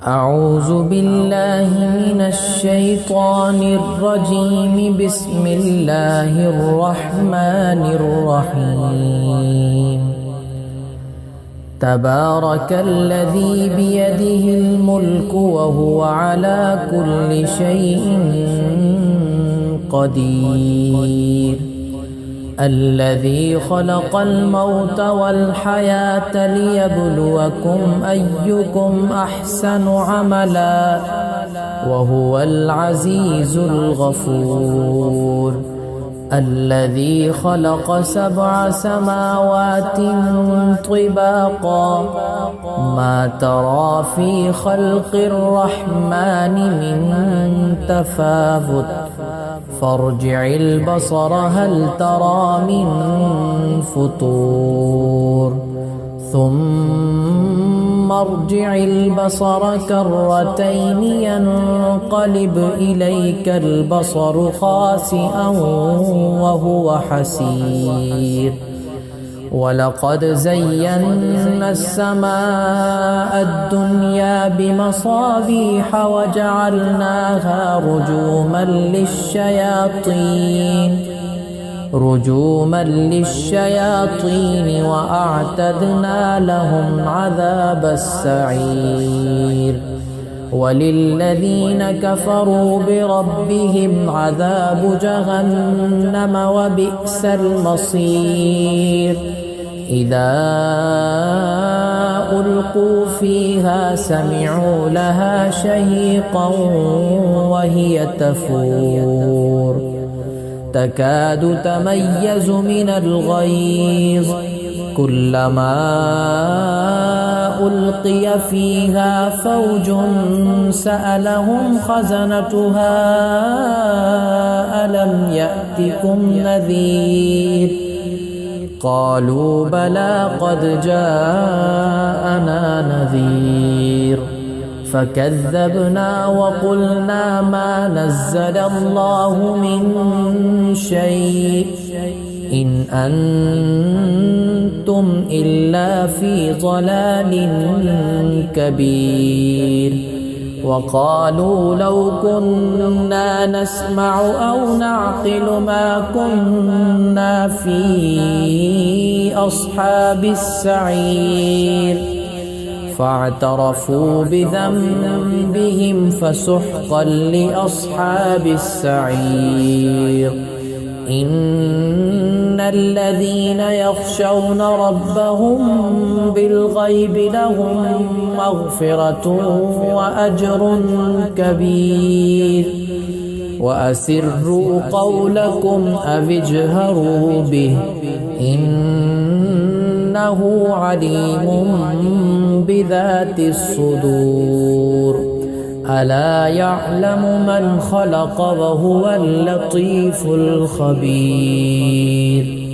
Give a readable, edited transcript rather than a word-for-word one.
أعوذ بالله من الشيطان الرجيم. بسم الله الرحمن الرحيم. تبارك الذي بيده الملك وهو على كل شيء قدير. الذي خلق الموت والحياة ليبلوكم أيكم أحسن عملا وهو العزيز الغفور. الذي خلق 7 سماوات طباقا ما ترى في خلق الرحمن من تفاوت فارجع البصر هل ترى من فطور ثم ارجع البصر كرتين ينقلب إليك البصر خاسئا وهو حسير. ولقد زينا السماء الدنيا بمصابيح وجعلناها رجوما للشياطين وأعتدنا لهم عذاب السعير. وللذين كفروا بربهم عذاب جهنم وبئس المصير. إذا ألقوا فيها سمعوا لها شهيقا وهي تفور تكاد تميز من الغيظ كلما ألقي فيها فوج سألهم خزنتها ألم يأتكم نذير قالوا بلى قد جاءنا نذير فكذبنا وقلنا ما نزل الله من شيء إن أنتم إلا في ضلال كبير. وقالوا لو كنا نسمع أو نعقل ما كنا في أصحاب السعير فاعترفوا بذنبهم فسحقا لأصحاب السعير. إن الذين يخشون ربهم بالغيب لهم مغفرة وأجر كبير. وأسروا قولكم أو اجهروا به إنه عليم بذات الصدور. ألا يعلم من خلق وهو اللطيف الخبير.